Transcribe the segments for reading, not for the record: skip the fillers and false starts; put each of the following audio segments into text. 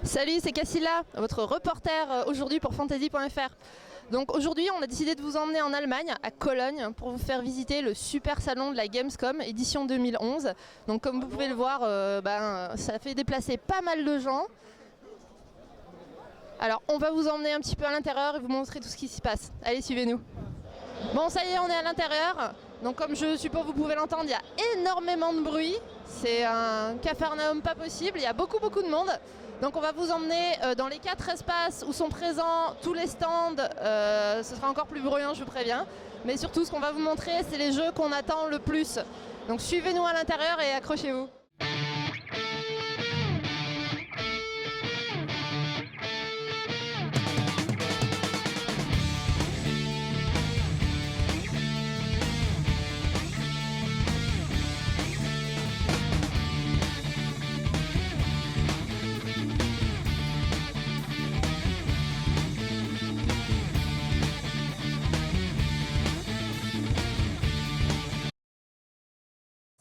Salut, c'est Cassila, votre reporter aujourd'hui pour fantasy.fr. Donc aujourd'hui, on a décidé de vous emmener en Allemagne, à Cologne, pour vous faire visiter le super salon de la Gamescom, édition 2011. Donc comme vous pouvez le voir, ça fait déplacer pas mal de gens. Alors on va vous emmener un petit peu à l'intérieur et vous montrer tout ce qui s'y passe. Allez, suivez-nous. Bon, ça y est, on est à l'intérieur. Donc comme je suppose vous pouvez l'entendre, il y a énormément de bruit. C'est un capharnaüm pas possible, il y a beaucoup de monde. Donc on va vous emmener dans les 4 espaces où sont présents tous les stands. Ce sera encore plus bruyant, je vous préviens. Mais surtout, ce qu'on va vous montrer, c'est les jeux qu'on attend le plus. Donc suivez-nous à l'intérieur et accrochez-vous.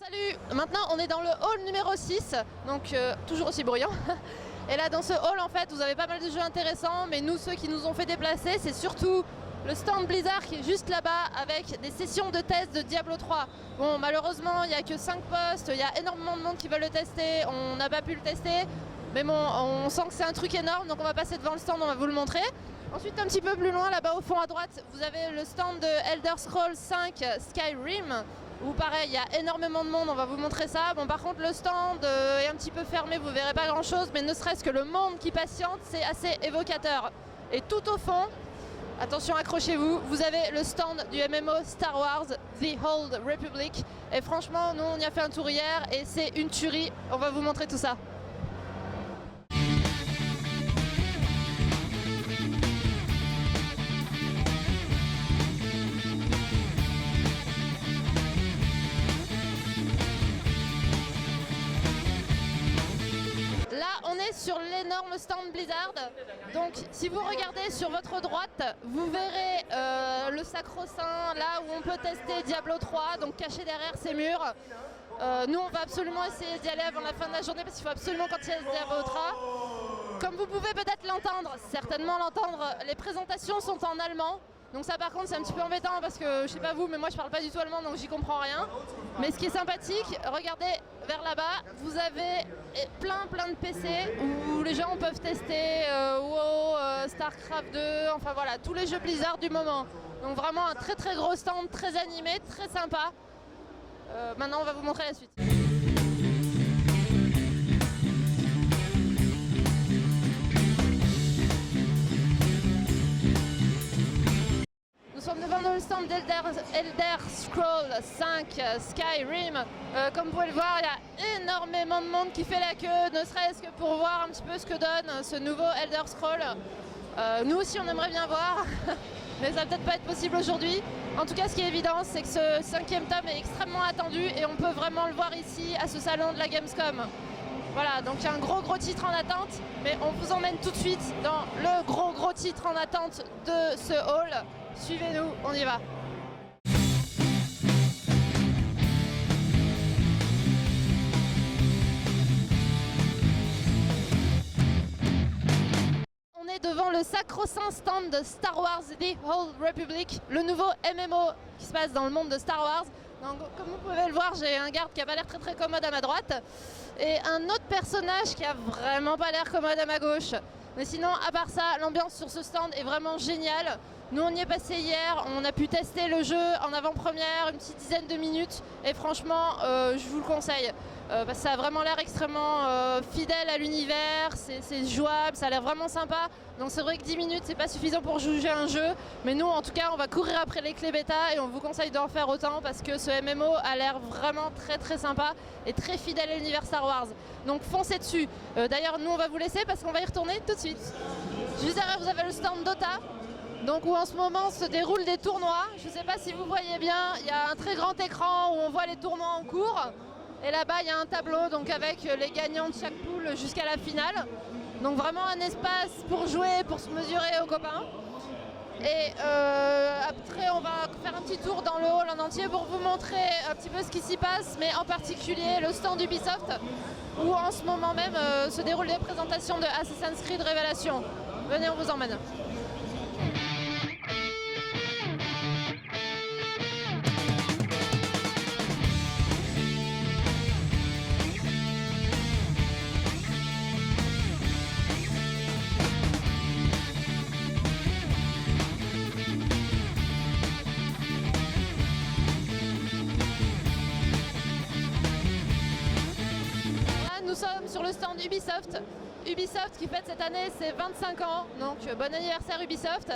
Salut, maintenant on est dans le hall numéro 6, donc toujours aussi bruyant. Et là dans ce hall en fait vous avez pas mal de jeux intéressants, mais nous ceux qui nous ont fait déplacer c'est surtout le stand Blizzard qui est juste là-bas avec des sessions de test de Diablo 3. Bon, malheureusement il n'y a que 5 postes, il y a énormément de monde qui veulent le tester, on n'a pas pu le tester. Mais bon, on sent que c'est un truc énorme, donc on va passer devant le stand, on va vous le montrer. Ensuite, un petit peu plus loin, là-bas au fond à droite, vous avez le stand de Elder Scrolls 5 Skyrim, où pareil, il y a énormément de monde, on va vous montrer ça. Bon, par contre, le stand est un petit peu fermé, vous verrez pas grand-chose, mais ne serait-ce que le monde qui patiente, c'est assez évocateur. Et tout au fond, attention, accrochez-vous, vous avez le stand du MMO Star Wars The Old Republic. Et franchement, nous, on y a fait un tour hier, et c'est une tuerie, on va vous montrer tout ça. Là, on est sur l'énorme stand Blizzard. Donc, si vous regardez sur votre droite, vous verrez le sacro-saint, là où on peut tester Diablo 3, donc caché derrière ces murs. Nous, on va absolument essayer d'y aller avant la fin de la journée parce qu'il faut absolument qu'on teste Diablo 3. Comme vous pouvez peut-être l'entendre, certainement l'entendre, les présentations sont en allemand. Donc ça par contre c'est un petit peu embêtant parce que je sais pas vous mais moi je parle pas du tout allemand donc j'y comprends rien. Mais ce qui est sympathique, regardez vers là-bas, vous avez plein de PC où les gens peuvent tester WoW, Starcraft 2, enfin voilà, tous les jeux Blizzard du moment. Donc vraiment un très gros stand, très animé, très sympa. Maintenant on va vous montrer la suite. Nous sommes devant le stand d'Elder Scrolls 5 Skyrim. Comme vous pouvez le voir, il y a énormément de monde qui fait la queue, ne serait-ce que pour voir un petit peu ce que donne ce nouveau Elder Scrolls. Nous aussi on aimerait bien voir, mais ça va peut-être pas être possible aujourd'hui. En tout cas ce qui est évident c'est que ce 5e tome est extrêmement attendu et on peut vraiment le voir ici à ce salon de la Gamescom. Voilà, donc il y a un gros titre en attente, mais on vous emmène tout de suite dans le gros titre en attente de ce hall. Suivez-nous, on y va. On est devant le sacro-saint stand de Star Wars The Old Republic, le nouveau MMO qui se passe dans le monde de Star Wars. Donc, comme vous pouvez le voir, j'ai un garde qui a pas l'air très commode à ma droite et un autre personnage qui a vraiment pas l'air commode à ma gauche. Mais sinon, à part ça, l'ambiance sur ce stand est vraiment géniale. Nous, on y est passé hier, on a pu tester le jeu en avant-première, une petite dizaine de minutes. Et franchement, je vous le conseille. Parce que ça a vraiment l'air extrêmement fidèle à l'univers, c'est jouable, ça a l'air vraiment sympa. Donc c'est vrai que 10 minutes, c'est pas suffisant pour juger un jeu. Mais nous, en tout cas, on va courir après les clés bêta et on vous conseille d'en faire autant parce que ce MMO a l'air vraiment très sympa et très fidèle à l'univers Star Wars. Donc foncez dessus. D'ailleurs, nous, on va vous laisser parce qu'on va y retourner tout de suite. Juste derrière, vous avez le stand Dota. Donc où en ce moment se déroulent des tournois. Je ne sais pas si vous voyez bien, il y a un très grand écran où on voit les tournois en cours. Et là-bas, il y a un tableau donc avec les gagnants de chaque poule jusqu'à la finale. Donc vraiment un espace pour jouer, pour se mesurer aux copains. Et après, on va faire un petit tour dans le hall en entier pour vous montrer un petit peu ce qui s'y passe, mais en particulier le stand Ubisoft, où en ce moment même se déroulent les présentations de Assassin's Creed Révélation. Venez, on vous emmène. Nous sommes sur le stand Ubisoft. Ubisoft qui fête cette année ses 25 ans, donc bon anniversaire Ubisoft.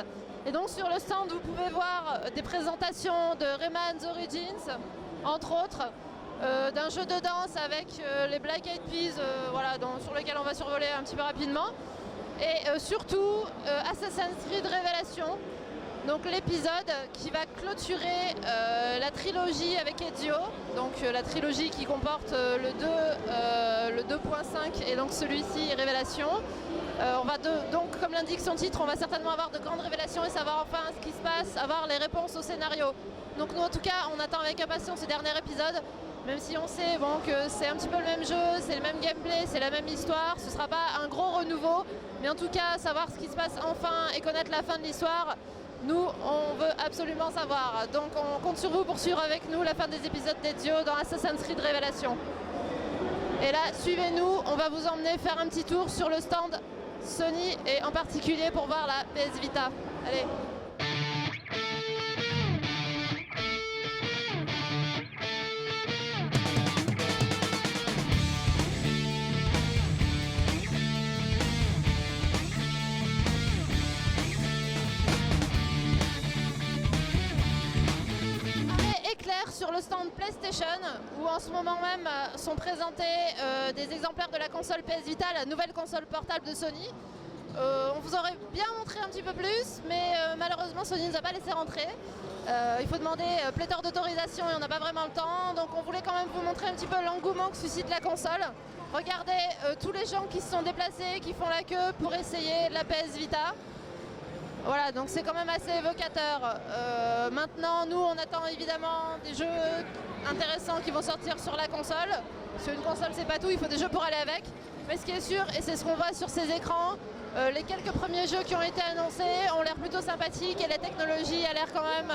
Et donc sur le stand vous pouvez voir des présentations de Rayman's Origins, entre autres, d'un jeu de danse avec les Black Eyed Peas, voilà, sur lequel on va survoler un petit peu rapidement. Et surtout Assassin's Creed Révélation, donc l'épisode qui va clôturer la trilogie avec Ezio, donc la trilogie qui comporte le 2.5 et donc celui-ci Révélation. On va donc, comme l'indique son titre, on va certainement avoir de grandes révélations et savoir enfin ce qui se passe, avoir les réponses au scénario. Donc nous en tout cas on attend avec impatience ce dernier épisode, même si on sait que c'est un petit peu le même jeu, c'est le même gameplay, c'est la même histoire, ce ne sera pas un gros renouveau, mais en tout cas savoir ce qui se passe enfin et connaître la fin de l'histoire, nous, on veut absolument savoir. Donc on compte sur vous pour suivre avec nous la fin des épisodes d'Ezio dans Assassin's Creed Révélation. Et là, suivez-nous, on va vous emmener faire un petit tour sur le stand Sony et en particulier pour voir la PS Vita. Allez. Sur le stand PlayStation, où en ce moment même sont présentés des exemplaires de la console PS Vita, la nouvelle console portable de Sony. On vous aurait bien montré un petit peu plus, mais malheureusement Sony ne nous a pas laissé rentrer. Il faut demander pléthore d'autorisation et on n'a pas vraiment le temps, donc on voulait quand même vous montrer un petit peu l'engouement que suscite la console. Regardez tous les gens qui se sont déplacés, qui font la queue pour essayer la PS Vita. Voilà, donc c'est quand même assez évocateur. Maintenant, nous, on attend évidemment des jeux intéressants qui vont sortir sur la console. Sur une console, c'est pas tout, il faut des jeux pour aller avec. Mais ce qui est sûr, et c'est ce qu'on voit sur ces écrans, les quelques premiers jeux qui ont été annoncés ont l'air plutôt sympathiques et la technologie a l'air quand même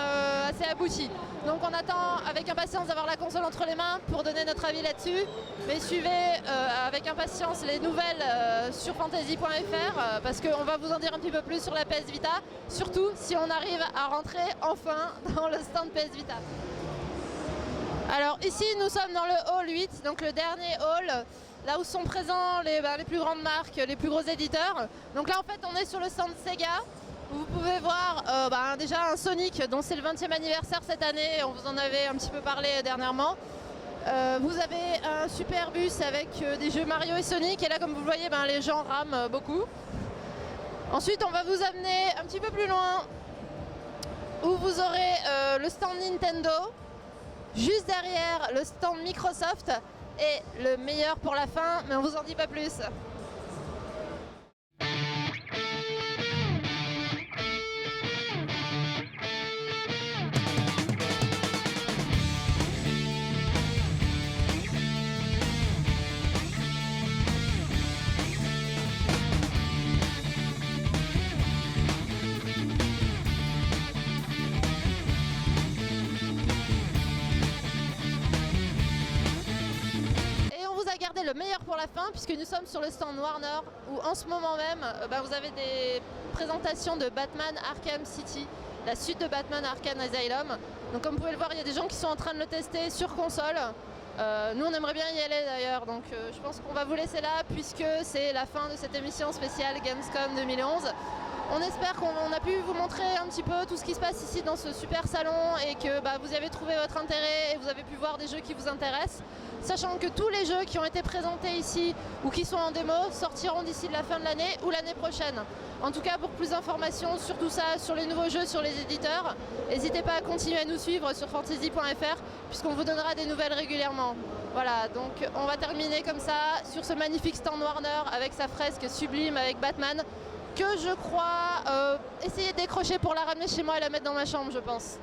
assez aboutie. Donc on attend avec impatience d'avoir la console entre les mains pour donner notre avis là-dessus. Mais suivez avec impatience les nouvelles sur fantasy.fr parce qu'on va vous en dire un petit peu plus sur la PS Vita, surtout si on arrive à rentrer enfin dans le stand PS Vita. Alors ici nous sommes dans le hall 8, donc le dernier hall, là où sont présents les plus grandes marques, les plus gros éditeurs. Donc là en fait on est sur le stand Sega, où vous pouvez voir déjà un Sonic dont c'est le 20e anniversaire cette année, on vous en avait un petit peu parlé dernièrement. Vous avez un super bus avec des jeux Mario et Sonic, et là comme vous le voyez les gens rament beaucoup. Ensuite on va vous amener un petit peu plus loin, où vous aurez le stand Nintendo. Juste derrière le stand Microsoft et le meilleur pour la fin, mais on vous en dit pas plus. Gardez le meilleur pour la fin puisque nous sommes sur le stand Warner où en ce moment même vous avez des présentations de Batman Arkham City, la suite de Batman Arkham Asylum. Donc comme vous pouvez le voir, il y a des gens qui sont en train de le tester sur console. Nous on aimerait bien y aller d'ailleurs, donc je pense qu'on va vous laisser là puisque c'est la fin de cette émission spéciale Gamescom 2011. On espère qu'on a pu vous montrer un petit peu tout ce qui se passe ici dans ce super salon et que vous y avez trouvé votre intérêt et vous avez pu voir des jeux qui vous intéressent. Sachant que tous les jeux qui ont été présentés ici ou qui sont en démo sortiront d'ici la fin de l'année ou l'année prochaine. En tout cas, pour plus d'informations sur tout ça, sur les nouveaux jeux, sur les éditeurs, n'hésitez pas à continuer à nous suivre sur fantasy.fr puisqu'on vous donnera des nouvelles régulièrement. Voilà, donc on va terminer comme ça sur ce magnifique stand Warner avec sa fresque sublime avec Batman. que je crois essayer de décrocher pour la ramener chez moi et la mettre dans ma chambre, je pense.